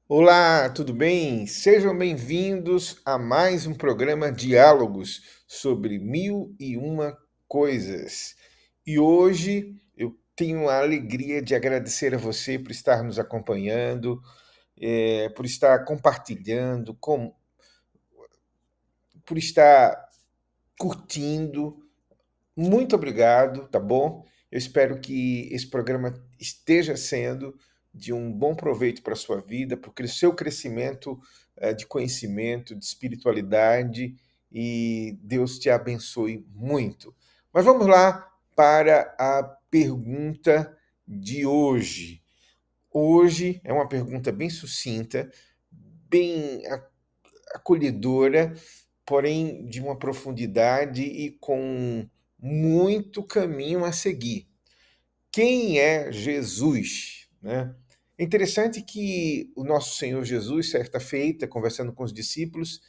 Olá, tudo bem? Sejam bem-vindos a mais um programa Diálogos sobre Mil e Uma Coisas. E hoje eu tenho a alegria de agradecer a você por estar nos acompanhando, por estar compartilhando, por estar curtindo. Muito obrigado, tá bom? Eu espero que esse programa esteja sendo de um bom proveito para a sua vida, para o seu crescimento de conhecimento, de espiritualidade, e Deus te abençoe muito. Mas vamos lá para a pergunta de hoje. Hoje é uma pergunta bem sucinta, bem acolhedora, porém de uma profundidade e com muito caminho a seguir. Quem é Jesus? Né? É interessante que o nosso Senhor Jesus, certa feita, conversando com os discípulos,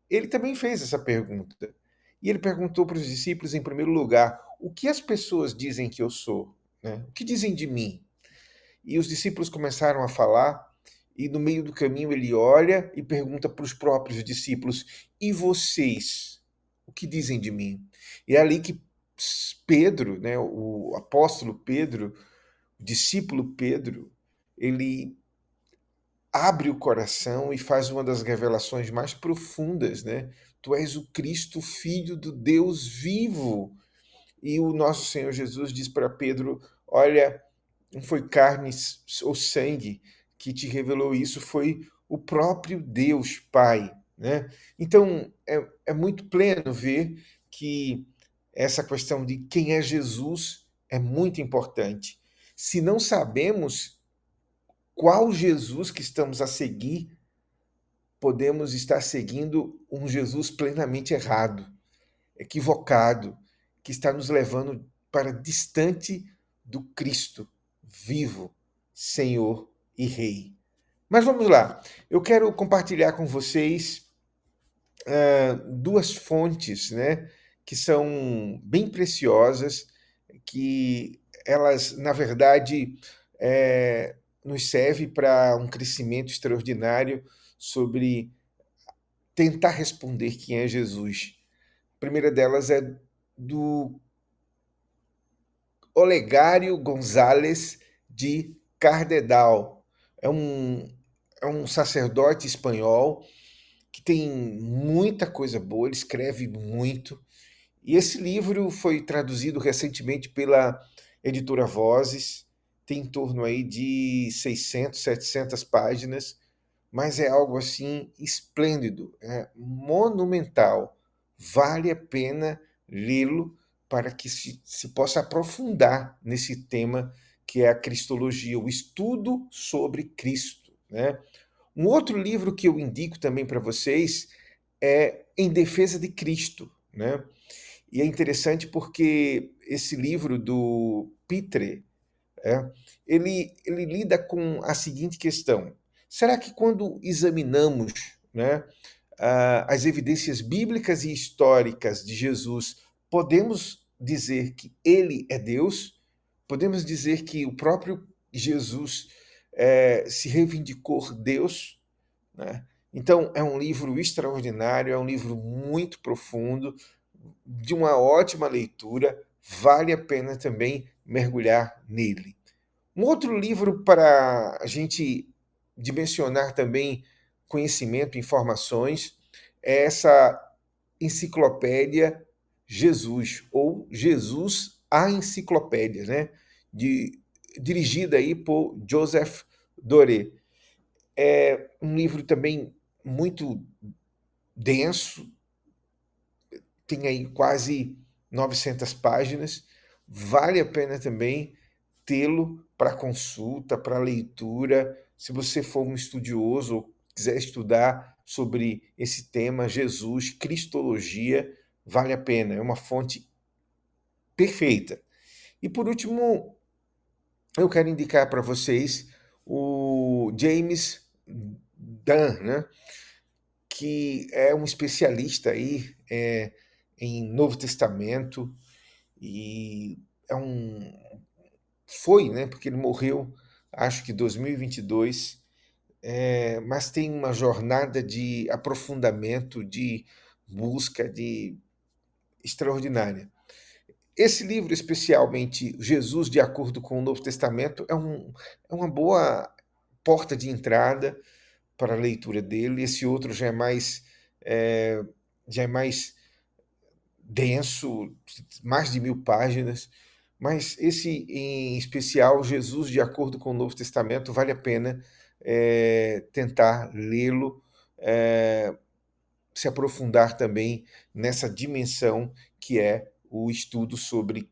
ele também fez essa pergunta. E ele perguntou para os discípulos, em primeiro lugar, o que as pessoas dizem que eu sou? Né? O que dizem de mim? E os discípulos começaram a falar, e no meio do caminho ele olha e pergunta para os próprios discípulos: E vocês? O que dizem de mim? E é ali que Pedro, né, o apóstolo Pedro, o discípulo Pedro, ele abre o coração e faz uma das revelações mais profundas, né? Tu és o Cristo, filho do Deus vivo. E o nosso Senhor Jesus diz para Pedro: Olha, não foi carne ou sangue que te revelou isso, foi o próprio Deus Pai, né? Então, é muito pleno ver que essa questão de quem é Jesus é muito importante. Se não sabemos qual Jesus que estamos a seguir, podemos estar seguindo um Jesus plenamente errado, equivocado, que está nos levando para distante do Cristo vivo, Senhor e Rei. Mas vamos lá. Eu quero compartilhar com vocês duas fontes, né, que são bem preciosas, que elas, na verdade, nos servem para um crescimento extraordinário sobre tentar responder quem é Jesus. A primeira delas é do Olegário González de Cardedal. É um, é um sacerdote espanhol que tem muita coisa boa, ele escreve muito. E esse livro foi traduzido recentemente pela editora Vozes, tem em torno aí de 600, 700 páginas, mas é algo assim esplêndido, é monumental. Vale a pena lê-lo para que se possa aprofundar nesse tema que é a Cristologia, o estudo sobre Cristo. Né? Um outro livro que eu indico também para vocês é Em Defesa de Cristo. Né? E é interessante porque esse livro do Pitre, é, ele lida com a seguinte questão: será que quando examinamos, né, as evidências bíblicas e históricas de Jesus, podemos dizer que ele é Deus? Podemos dizer que o próprio Jesus se reivindicou Deus? Né? Então, é um livro extraordinário, é um livro muito profundo, de uma ótima leitura, vale a pena também mergulhar nele. Um outro livro para a gente dimensionar também conhecimento, informações, é essa enciclopédia Jesus, ou Jesus, a enciclopédia, né? Dirigida aí por Joseph Doré. É um livro também muito denso, tem aí quase 900 páginas, vale a pena também tê-lo para consulta, para leitura, se você for um estudioso ou quiser estudar sobre esse tema, Jesus, Cristologia, vale a pena, é uma fonte perfeita. E por último, eu quero indicar para vocês o James Dunn, né? Que é um especialista aí em Novo Testamento e é foi, né? Porque ele morreu, acho que em 2022, mas tem uma jornada de aprofundamento, de busca de extraordinária. Esse livro, especialmente Jesus de Acordo com o Novo Testamento, é uma boa porta de entrada para a leitura dele. Esse outro é, já é mais denso, mais de 1000 páginas, mas esse em especial, Jesus de Acordo com o Novo Testamento, vale a pena tentar lê-lo, se aprofundar também nessa dimensão que é o estudo sobre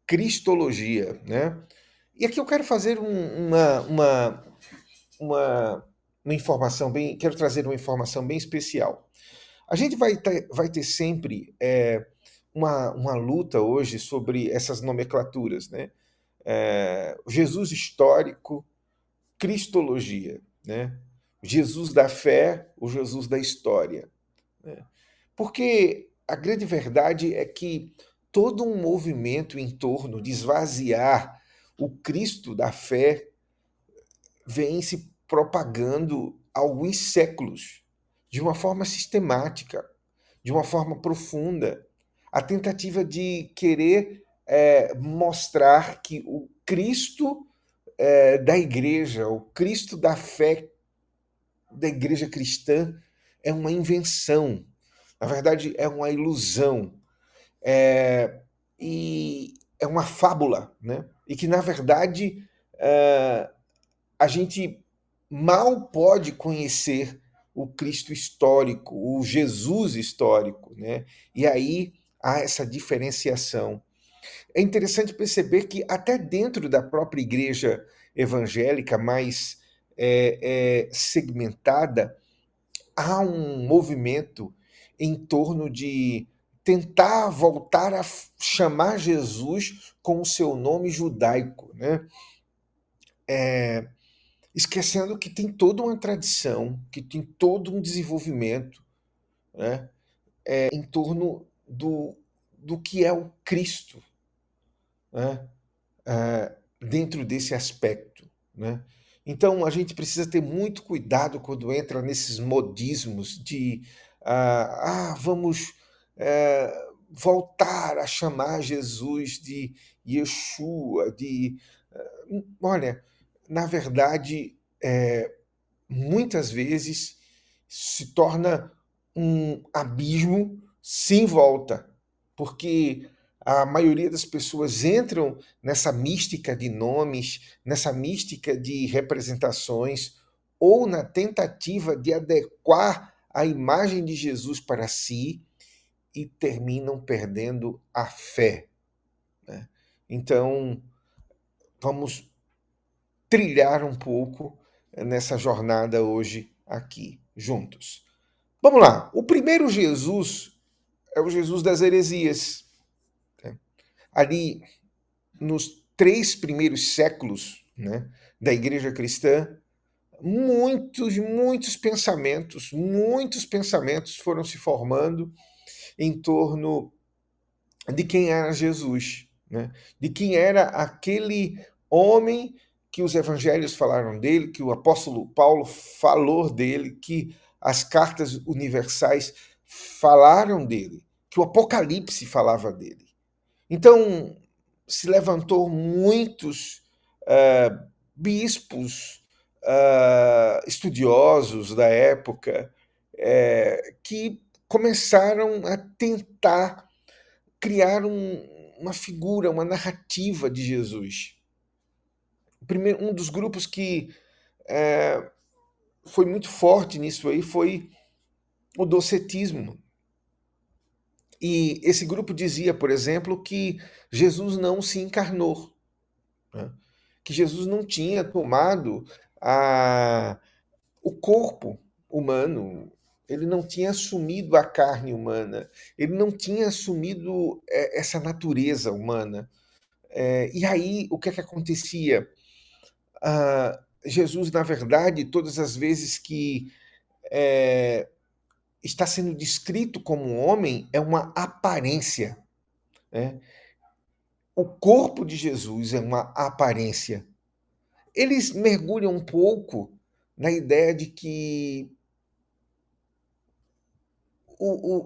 cristologia, né? E aqui eu quero fazer uma, uma informação bem, quero trazer uma informação bem especial. A gente vai ter sempre uma luta hoje sobre essas nomenclaturas, né? Jesus histórico, cristologia, né? Jesus da fé, o Jesus da história, né? Porque a grande verdade é que todo um movimento em torno de esvaziar o Cristo da fé vem se propagando há alguns séculos, de uma forma sistemática, de uma forma profunda. A tentativa de querer mostrar que o Cristo da igreja, o Cristo da fé da igreja cristã é uma invenção. Na verdade, é uma ilusão. E é uma fábula, né? E que, na verdade, a gente mal pode conhecer o Cristo histórico, o Jesus histórico, né? E aí há essa diferenciação. É interessante perceber que até dentro da própria igreja evangélica mais segmentada, há um movimento em torno de tentar voltar a chamar Jesus com o seu nome judaico, né? Esquecendo que tem toda uma tradição, que tem todo um desenvolvimento, né? Em torno do que é o Cristo, né? Dentro desse aspecto, né? Então a gente precisa ter muito cuidado quando entra nesses modismos de vamos voltar a chamar Jesus de Yeshua, olha, na verdade, muitas vezes se torna um abismo sem volta, porque a maioria das pessoas entram nessa mística de nomes, nessa mística de representações, ou na tentativa de adequar a imagem de Jesus para si e terminam perdendo a fé, né? Então, vamos trilhar um pouco nessa jornada hoje aqui juntos. Vamos lá. O primeiro Jesus é o Jesus das heresias, né? Ali nos 3 primeiros séculos, né, da igreja cristã, muitos pensamentos foram se formando em torno de quem era Jesus, né? De quem era aquele homem que os evangelhos falaram dele, que o apóstolo Paulo falou dele, que as cartas universais falaram dele, que o Apocalipse falava dele. Então, se levantou muitos bispos, estudiosos da época, que começaram a tentar criar uma figura, uma narrativa de Jesus. Um dos grupos que foi muito forte nisso aí foi o docetismo. E esse grupo dizia, por exemplo, que Jesus não se encarnou, né? Que Jesus não tinha tomado o corpo humano, ele não tinha assumido a carne humana, ele não tinha assumido essa natureza humana. E aí, o que é que acontecia? Jesus, na verdade, todas as vezes que está sendo descrito como um homem, é uma aparência, né? O corpo de Jesus é uma aparência. Eles mergulham um pouco na ideia de que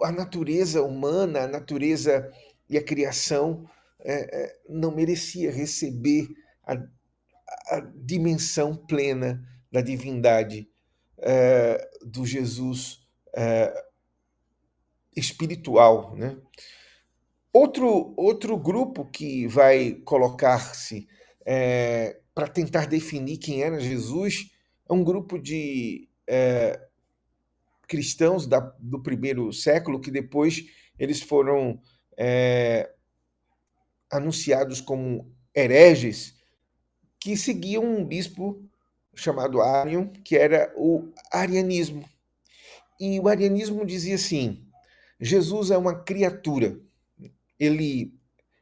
a natureza humana, a natureza e a criação não merecia receber a, a dimensão plena da divindade do Jesus espiritual, né? Outro grupo que vai colocar-se para tentar definir quem era Jesus é um grupo de cristãos do primeiro século que depois eles foram anunciados como hereges, que seguiam um bispo chamado Arion, que era o arianismo. E o arianismo dizia assim: Jesus é uma criatura, ele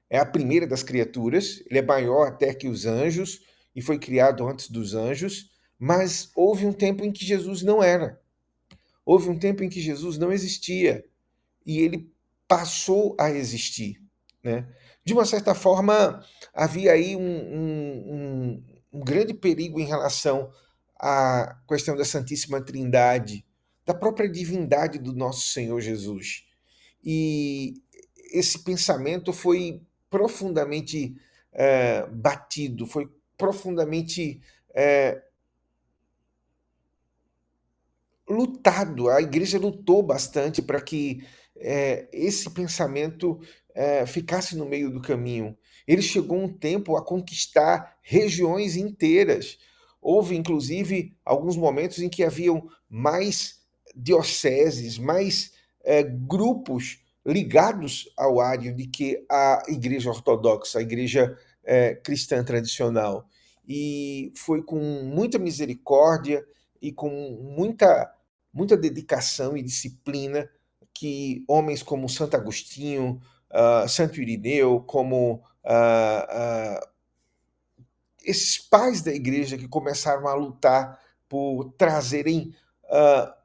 é a primeira das criaturas, ele é maior até que os anjos e foi criado antes dos anjos, mas houve um tempo em que Jesus não era. Houve um tempo em que Jesus não existia e ele passou a existir, né? De uma certa forma, havia aí um grande perigo em relação à questão da Santíssima Trindade, da própria divindade do nosso Senhor Jesus. E esse pensamento foi profundamente batido, foi profundamente lutado. A igreja lutou bastante para que esse pensamento ficasse no meio do caminho. Ele chegou um tempo a conquistar regiões inteiras. Houve, inclusive, alguns momentos em que haviam mais dioceses, mais grupos ligados ao Ário do que a igreja ortodoxa, a igreja cristã tradicional. E foi com muita misericórdia e com muita dedicação e disciplina que homens como Santo Agostinho, Santo Irineu, como esses pais da igreja que começaram a lutar por trazerem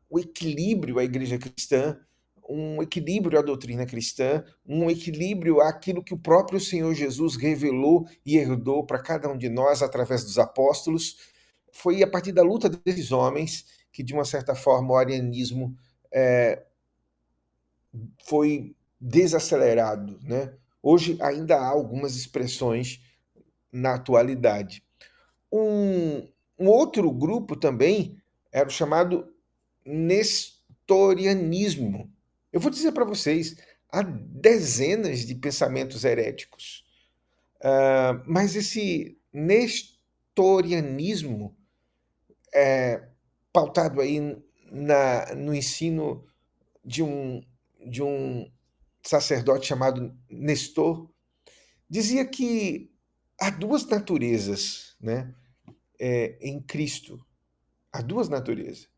o equilíbrio à igreja cristã, um equilíbrio à doutrina cristã, um equilíbrio àquilo que o próprio Senhor Jesus revelou e herdou para cada um de nós através dos apóstolos. Foi a partir da luta desses homens que, de uma certa forma, o arianismo foi desacelerado, né? Hoje ainda há algumas expressões na atualidade. Um outro grupo também era o chamado nestorianismo. Eu vou dizer para vocês, há dezenas de pensamentos heréticos, mas esse nestorianismo, pautado aí no ensino de de um sacerdote chamado Nestor, dizia que há duas naturezas, né, em Cristo. Há duas naturezas.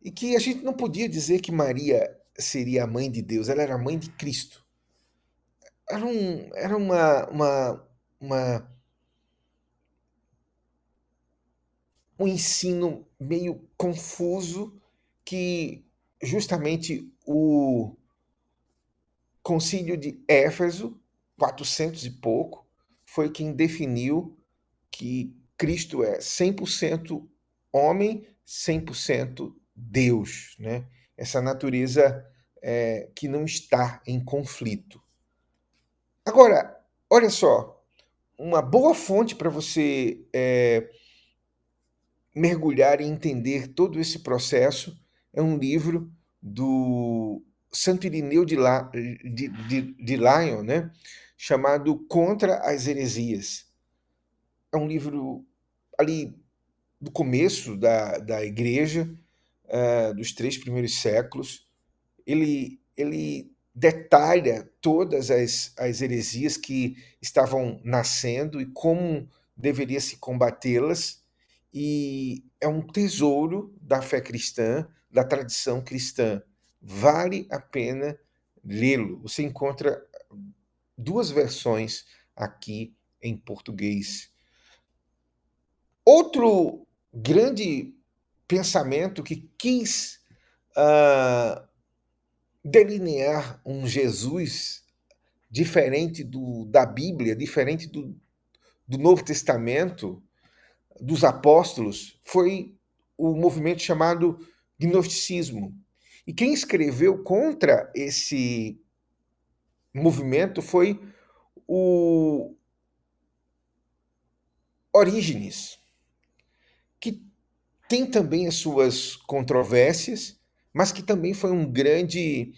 E que a gente não podia dizer que Maria seria a mãe de Deus, ela era a mãe de Cristo. Era uma, um ensino meio confuso que justamente o Concílio de Éfeso, 400 e pouco, foi quem definiu que Cristo é 100% homem, 100% Deus, né? Essa natureza que não está em conflito. Agora, olha só, uma boa fonte para você mergulhar e entender todo esse processo é um livro do Santo Irineu de Lyon, né? Chamado Contra as Heresias. É um livro ali do começo da igreja, dos 3 primeiros séculos. Ele detalha todas as heresias que estavam nascendo e como deveria se combatê-las, e é um tesouro da fé cristã, da tradição cristã. Vale a pena lê-lo. Você encontra duas versões aqui em português. Outro grande pensamento que quis delinear um Jesus diferente da Bíblia, diferente do Novo Testamento, dos apóstolos, foi o movimento chamado gnosticismo. E quem escreveu contra esse movimento foi o Orígenes, que tem também as suas controvérsias, mas que também foi um grande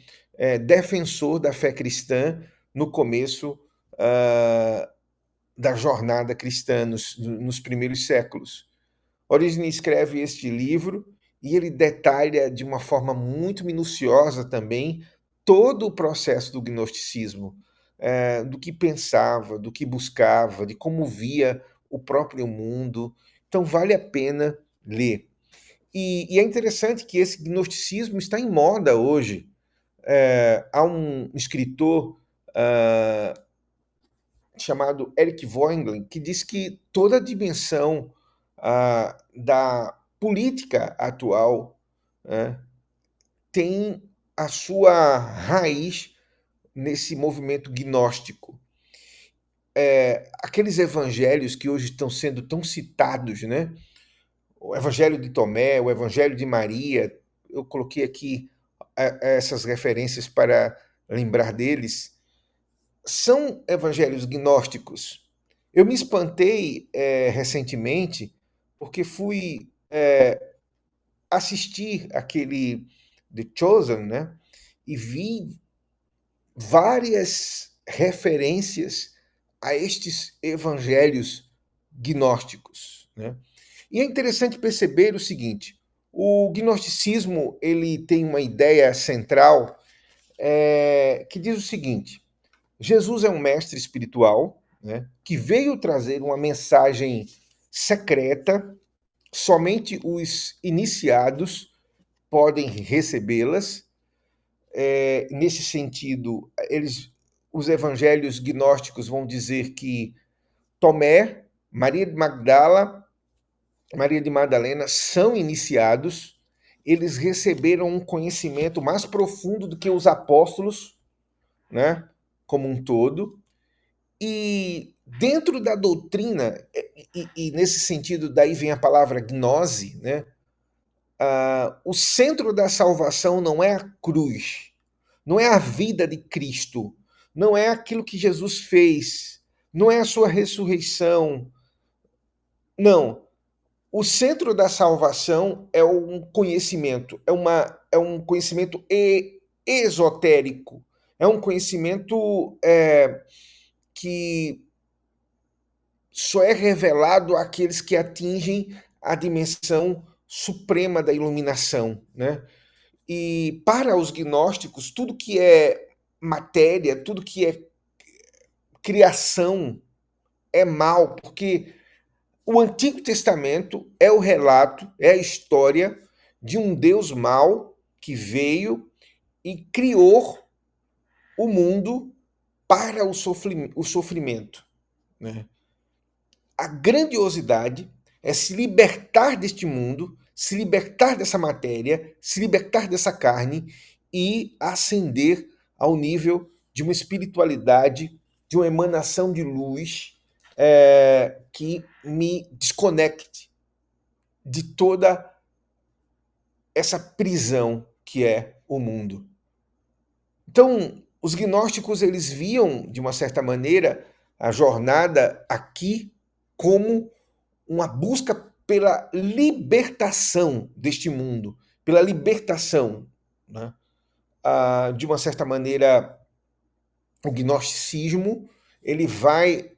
defensor da fé cristã no começo da jornada cristã, nos primeiros séculos. Orígenes escreve este livro e ele detalha de uma forma muito minuciosa também todo o processo do gnosticismo, do que pensava, do que buscava, de como via o próprio mundo. Então vale a pena ler. E é interessante que esse gnosticismo está em moda hoje. Há um escritor chamado Eric Voegelin que diz que toda a dimensão da política atual tem a sua raiz nesse movimento gnóstico. Aqueles evangelhos que hoje estão sendo tão citados, né? O Evangelho de Tomé, o Evangelho de Maria, eu coloquei aqui essas referências para lembrar deles, são evangelhos gnósticos. Eu me espantei recentemente porque fui assistir aquele The Chosen, né? E vi várias referências a estes evangelhos gnósticos, né? E é interessante perceber o seguinte: o gnosticismo ele tem uma ideia central que diz o seguinte: Jesus é um mestre espiritual, né, que veio trazer uma mensagem secreta, somente os iniciados podem recebê-las. Nesse sentido, os evangelhos gnósticos vão dizer que Tomé, Maria de Magdala, Maria de Madalena são iniciados, eles receberam um conhecimento mais profundo do que os apóstolos, né, como um todo. E dentro da doutrina, e nesse sentido, daí vem a palavra gnose, né? O centro da salvação não é a cruz, não é a vida de Cristo, não é aquilo que Jesus fez, não é a sua ressurreição. Não. O centro da salvação é um conhecimento, é um conhecimento esotérico, é um conhecimento que só é revelado àqueles que atingem a dimensão suprema da iluminação, né? E para os gnósticos, tudo que é matéria, tudo que é criação é mal, porque o Antigo Testamento é o relato, é a história de um Deus mau que veio e criou o mundo para o sofrimento, né? A grandiosidade é se libertar deste mundo, se libertar dessa matéria, se libertar dessa carne e ascender ao nível de uma espiritualidade, de uma emanação de luz que me desconecte de toda essa prisão que é o mundo. Então, os gnósticos eles viam, de uma certa maneira, a jornada aqui como uma busca pela libertação deste mundo, pela libertação, né? De uma certa maneira, o gnosticismo ele vai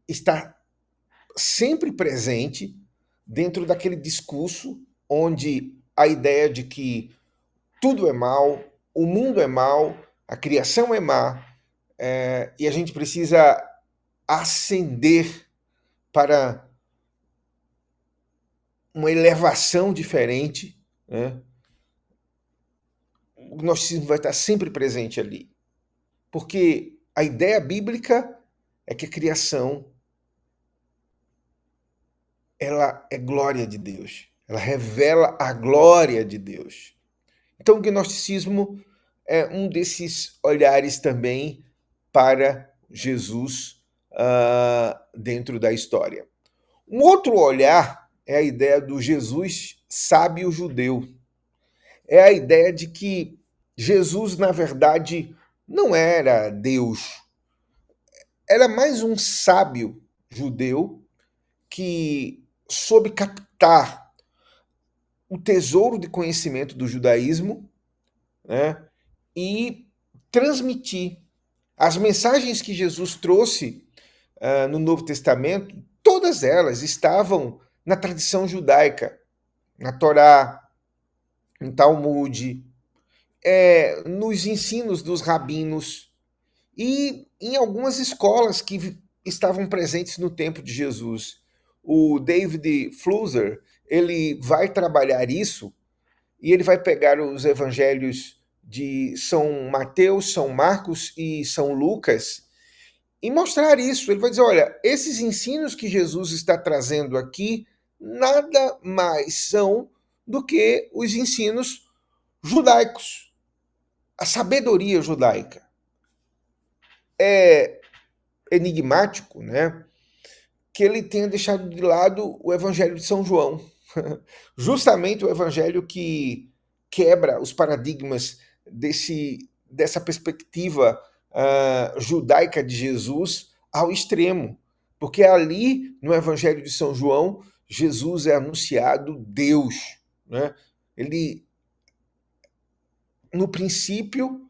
estar sempre presente dentro daquele discurso onde a ideia de que tudo é mal, o mundo é mal, a criação é má, e a gente precisa ascender para uma elevação diferente, né? O gnosticismo vai estar sempre presente ali. Porque a ideia bíblica é que a criação ela é glória de Deus. Ela revela a glória de Deus. Então o gnosticismo é um desses olhares também para Jesus dentro da história. Um outro olhar é a ideia do Jesus sábio judeu. É a ideia de que Jesus, na verdade, não era Deus. Era mais um sábio judeu que soube captar o tesouro de conhecimento do judaísmo, né, e transmitir as mensagens que Jesus trouxe no Novo Testamento. Todas elas estavam na tradição judaica, na Torá, no Talmud, nos ensinos dos rabinos e em algumas escolas que estavam presentes no tempo de Jesus. O David Flusser, ele vai trabalhar isso e ele vai pegar os evangelhos de São Mateus, São Marcos e São Lucas e mostrar isso. Ele vai dizer, olha, esses ensinos que Jesus está trazendo aqui nada mais são do que os ensinos judaicos, a sabedoria judaica. É enigmático, né, que ele tenha deixado de lado o Evangelho de São João. Justamente o evangelho que quebra os paradigmas dessa perspectiva judaica de Jesus ao extremo. Porque ali, no Evangelho de São João, Jesus é anunciado Deus. Né? Ele, no princípio,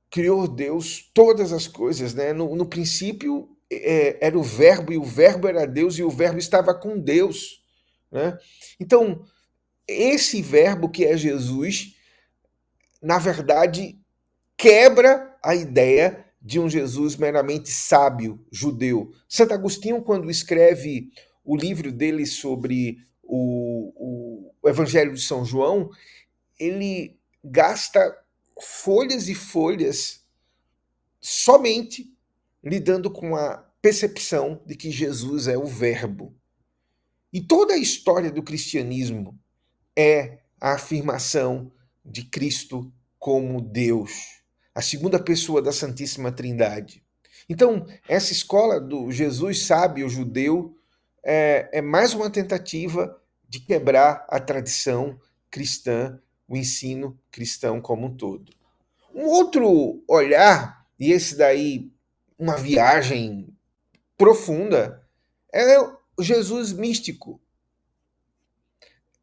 criou Deus todas as coisas. Né? No princípio era o Verbo, e o Verbo era Deus, e o Verbo estava com Deus. Né? Então, esse verbo que é Jesus, na verdade, quebra a ideia de um Jesus meramente sábio, judeu. Santo Agostinho, quando escreve o livro dele sobre o Evangelho de São João, ele gasta folhas e folhas somente lidando com a percepção de que Jesus é o Verbo. E toda a história do cristianismo é a afirmação de Cristo como Deus, a segunda pessoa da Santíssima Trindade. Então, essa escola do Jesus sábio judeu é mais uma tentativa de quebrar a tradição cristã, o ensino cristão como um todo. Um outro olhar, e esse daí uma viagem profunda, é o Jesus místico.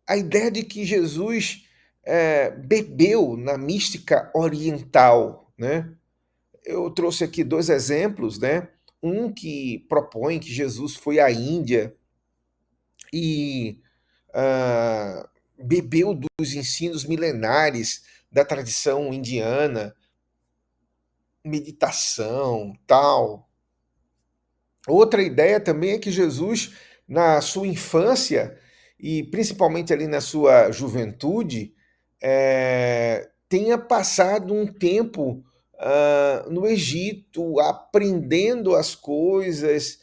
A ideia de que Jesus bebeu na mística oriental. Né? Eu trouxe aqui dois exemplos. Né? Um que propõe que Jesus foi à Índia e bebeu dos ensinos milenares da tradição indiana, meditação, tal. Outra ideia também é que Jesus, na sua infância, e principalmente ali na sua juventude, tenha passado um tempo no Egito, aprendendo as coisas,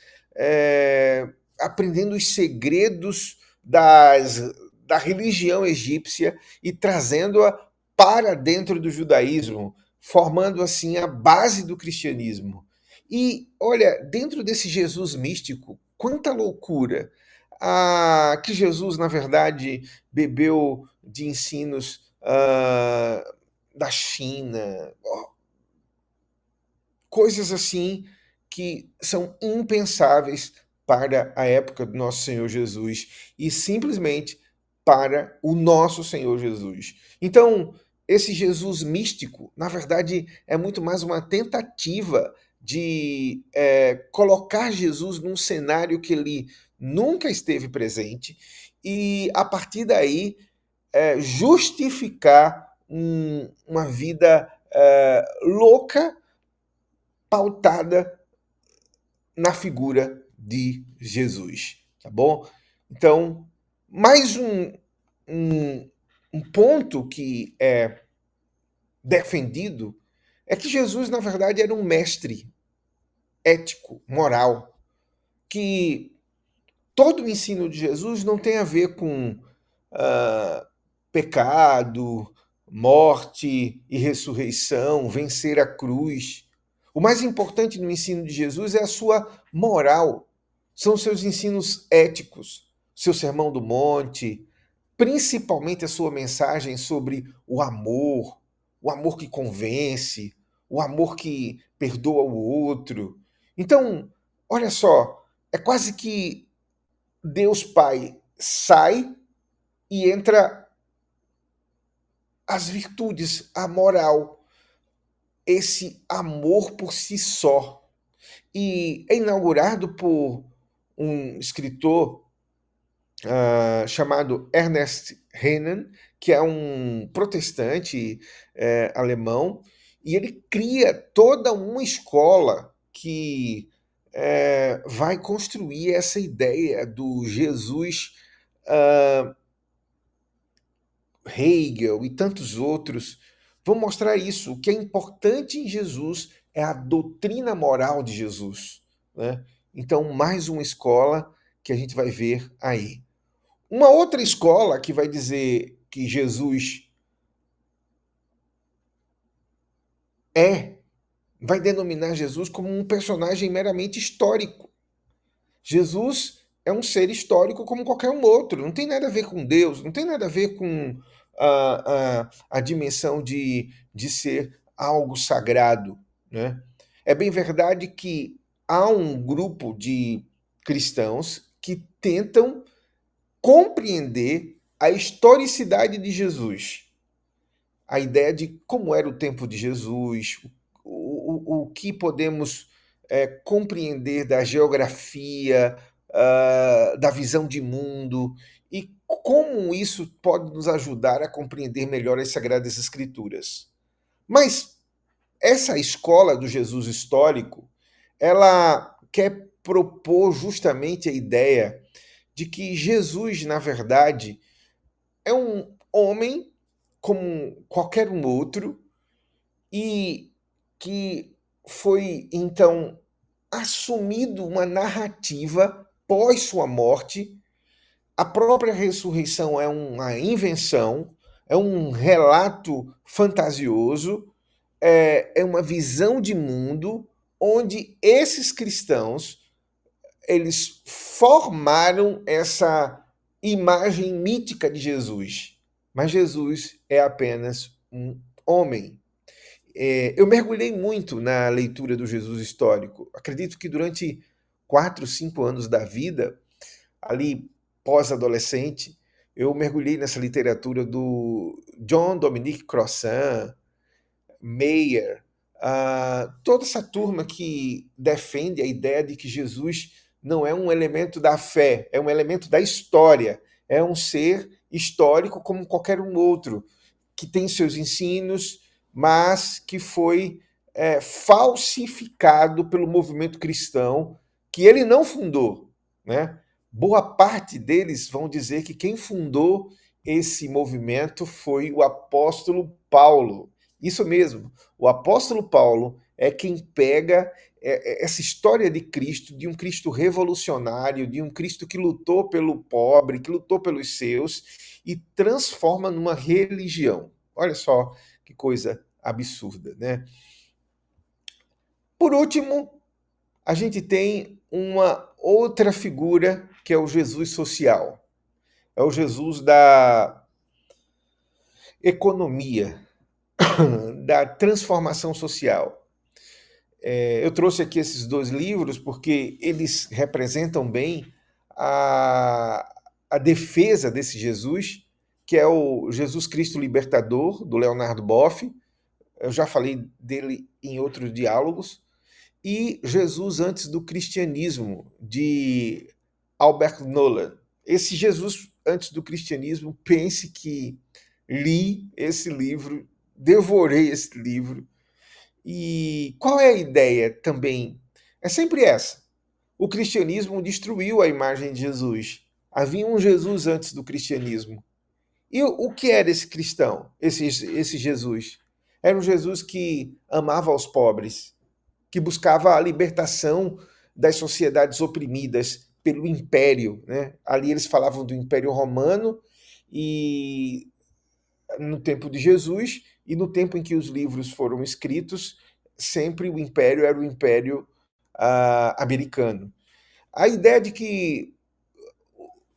aprendendo os segredos da religião egípcia e trazendo-a para dentro do judaísmo, formando assim a base do cristianismo. E olha, dentro desse Jesus místico, quanta loucura! Que Jesus, na verdade, bebeu de ensinos da China, coisas assim que são impensáveis para a época do nosso Senhor Jesus e simplesmente para o nosso Senhor Jesus. Então, esse Jesus místico, na verdade, é muito mais uma tentativa de colocar Jesus num cenário que ele nunca esteve presente e, a partir daí, justificar uma vida louca, pautada na figura de Jesus, tá bom? Então, mais um ponto que é defendido é que Jesus, na verdade, era um mestre ético, moral, que todo o ensino de Jesus não tem a ver com pecado, morte e ressurreição, vencer a cruz. O mais importante no ensino de Jesus é a sua moral, são os seus ensinos éticos, seu sermão do monte, principalmente a sua mensagem sobre o amor que convence, o amor que perdoa o outro. Então, olha só, é quase que Deus Pai sai e entra as virtudes, a moral, esse amor por si só. E é inaugurado por um escritor chamado Ernest Renan, que é um protestante alemão, e ele cria toda uma escola que vai construir essa ideia do Jesus Hegel e tantos outros vão mostrar isso. O que é importante em Jesus é a doutrina moral de Jesus, né? Então, mais uma escola que a gente vai ver aí. Uma outra escola que vai dizer que Jesus é, vai denominar Jesus como um personagem meramente histórico. Jesus é um ser histórico como qualquer um outro, não tem nada a ver com Deus, não tem nada a ver com a dimensão de ser algo sagrado, né? É bem verdade que há um grupo de cristãos que tentam compreender a historicidade de Jesus, a ideia de como era o tempo de Jesus, o que podemos compreender da geografia, da visão de mundo, e como isso pode nos ajudar a compreender melhor as Sagradas Escrituras. Mas essa escola do Jesus histórico, ela quer propor justamente a ideia de que Jesus, na verdade, é um homem como qualquer um outro e que foi então assumido uma narrativa pós sua morte. A própria ressurreição é uma invenção, é um relato fantasioso, é uma visão de mundo onde esses cristãos eles formaram essa imagem mítica de Jesus. Mas Jesus é apenas um homem. Eu mergulhei muito na leitura do Jesus histórico. Acredito que durante 4, 5 anos da vida, ali pós-adolescente, eu mergulhei nessa literatura do John Dominique Crossan, Meyer, toda essa turma que defende a ideia de que Jesus não é um elemento da fé, é um elemento da história, é um ser histórico como qualquer um outro, que tem seus ensinos, mas que foi falsificado pelo movimento cristão, que ele não fundou, né? Boa parte deles vão dizer que quem fundou esse movimento foi o apóstolo Paulo. Isso mesmo, o apóstolo Paulo é quem pega essa história de Cristo, de um Cristo revolucionário, de um Cristo que lutou pelo pobre, que lutou pelos seus, e transforma numa religião. Olha só que coisa absurda, né? Por último, a gente tem uma outra figura que é o Jesus social. É o Jesus da economia, da transformação social. Eu trouxe aqui esses 2 livros porque eles representam bem a, a defesa desse Jesus, que é o Jesus Cristo Libertador, do Leonardo Boff. Eu já falei dele em outros diálogos. E Jesus antes do cristianismo, de Albert Nolan. Esse Jesus antes do cristianismo, pense que li esse livro, devorei esse livro. E qual é a ideia também? É sempre essa. O cristianismo destruiu a imagem de Jesus. Havia um Jesus antes do cristianismo. E o que era esse cristão, esse Jesus? Era um Jesus que amava os pobres, que buscava a libertação das sociedades oprimidas pelo império, né? Ali eles falavam do Império Romano e no tempo de Jesus e no tempo em que os livros foram escritos, sempre o império era o império americano. A ideia de que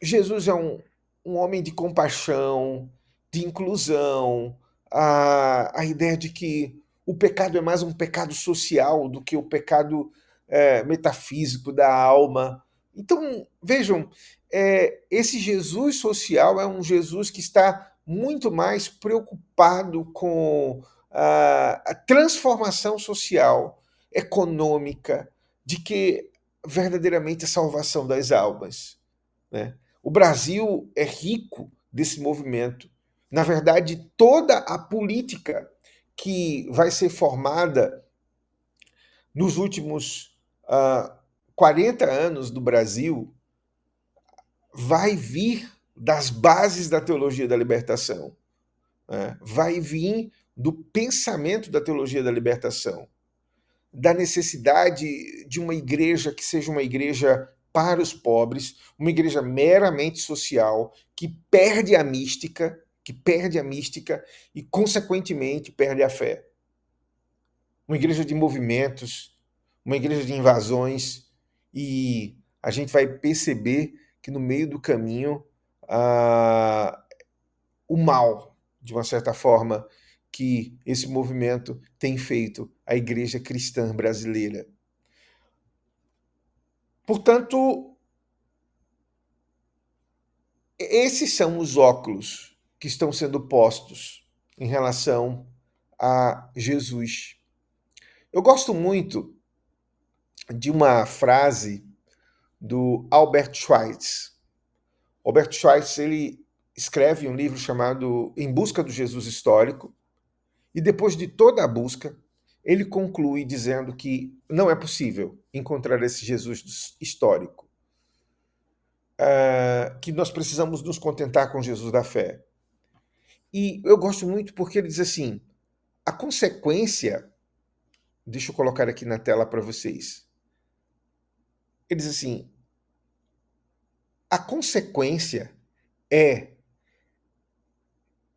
Jesus é um um homem de compaixão, de inclusão, a ideia de que o pecado é mais um pecado social do que o pecado metafísico da alma. Então, vejam, esse Jesus social é um Jesus que está muito mais preocupado com a transformação social, econômica, de que verdadeiramente a salvação das almas, né? O Brasil é rico desse movimento. Na verdade, toda a política que vai ser formada nos últimos 40 anos do Brasil vai vir das bases da teologia da libertação, né? Vai vir do pensamento da teologia da libertação, da necessidade de uma igreja que seja uma igreja para os pobres, uma igreja meramente social, que perde a mística e, consequentemente, perde a fé. Uma igreja de movimentos, uma igreja de invasões, e a gente vai perceber que no meio do caminho o mal, de uma certa forma, que esse movimento tem feito à igreja cristã brasileira. Portanto, esses são os óculos que estão sendo postos em relação a Jesus. Eu gosto muito de uma frase do Albert Schweitzer. Albert Schweitzer, ele escreve um livro chamado Em Busca do Jesus Histórico, e depois de toda a busca, ele conclui dizendo que não é possível encontrar esse Jesus histórico, que nós precisamos nos contentar com Jesus da fé. E eu gosto muito porque ele diz assim, a consequência, deixa eu colocar aqui na tela para vocês, ele diz assim, a consequência é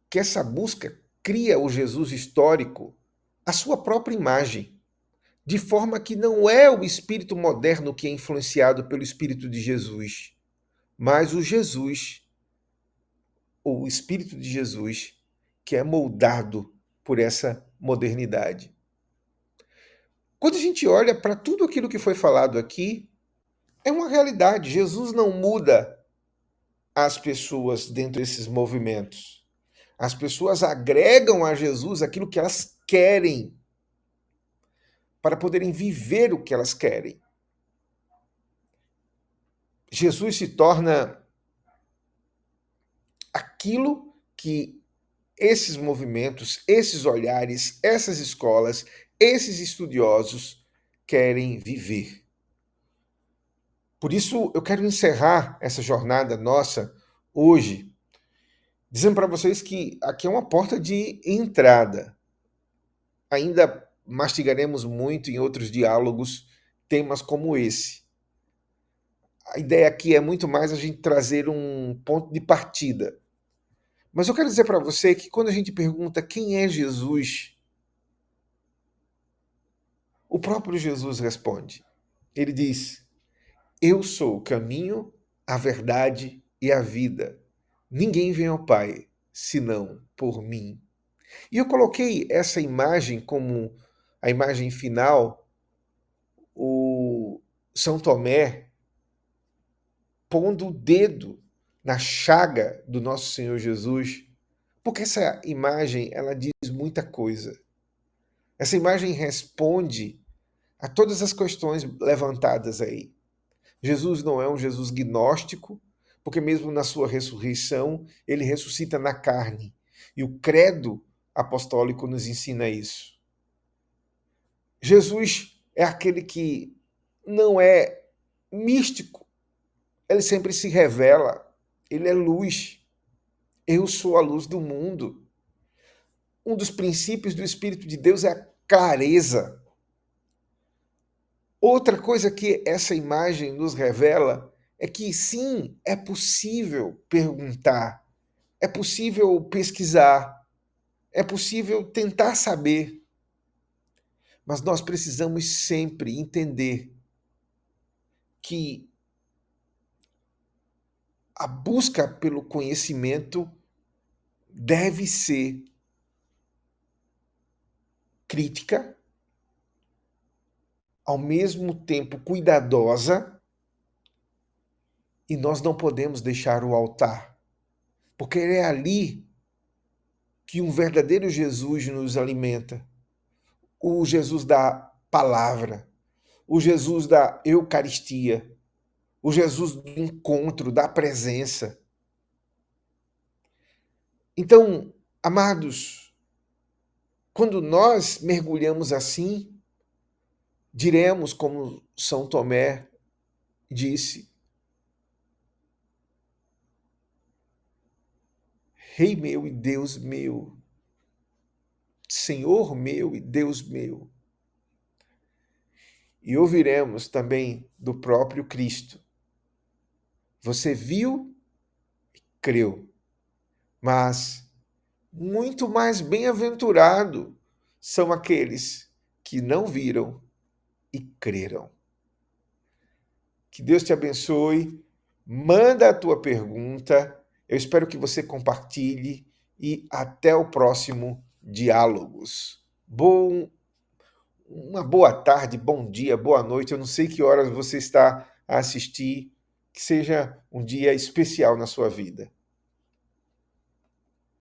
que essa busca cria o Jesus histórico à sua própria imagem, de forma que não é o espírito moderno que é influenciado pelo espírito de Jesus, mas o Jesus, ou o espírito de Jesus, que é moldado por essa modernidade. Quando a gente olha para tudo aquilo que foi falado aqui, é uma realidade. Jesus não muda as pessoas dentro desses movimentos. As pessoas agregam a Jesus aquilo que elas querem para poderem viver o que elas querem. Jesus se torna aquilo que esses movimentos, esses olhares, essas escolas, esses estudiosos querem viver. Por isso, eu quero encerrar essa jornada nossa hoje, dizendo para vocês que aqui é uma porta de entrada. Ainda mastigaremos muito em outros diálogos temas como esse. A ideia aqui é muito mais a gente trazer um ponto de partida. Mas eu quero dizer para você que quando a gente pergunta quem é Jesus, o próprio Jesus responde. Ele diz: Eu sou o caminho, a verdade e a vida. Ninguém vem ao Pai senão por mim. E eu coloquei essa imagem como a imagem final, o São Tomé pondo o dedo na chaga do nosso Senhor Jesus, porque essa imagem ela diz muita coisa. Essa imagem responde a todas as questões levantadas aí. Jesus não é um Jesus gnóstico, porque mesmo na sua ressurreição, ele ressuscita na carne. E o credo apostólico nos ensina isso. Jesus é aquele que não é místico, ele sempre se revela, ele é luz. Eu sou a luz do mundo. Um dos princípios do Espírito de Deus é a clareza. Outra coisa que essa imagem nos revela é que sim, é possível perguntar, é possível pesquisar, é possível tentar saber, mas nós precisamos sempre entender que a busca pelo conhecimento deve ser crítica, ao mesmo tempo cuidadosa, e nós não podemos deixar o altar, porque é ali que um verdadeiro Jesus nos alimenta. O Jesus da palavra, o Jesus da Eucaristia, o Jesus do encontro, da presença. Então, amados, quando nós mergulhamos assim, diremos como São Tomé disse: Rei meu e Deus meu, Senhor meu e Deus meu. E ouviremos também do próprio Cristo: Você viu, creu, mas muito mais bem-aventurado são aqueles que não viram e creram. Que Deus te abençoe. Manda a tua pergunta. Eu espero que você compartilhe e até o próximo Diálogos. Uma boa tarde, bom dia, boa noite. Eu não sei que horas você está a assistir. Que seja um dia especial na sua vida.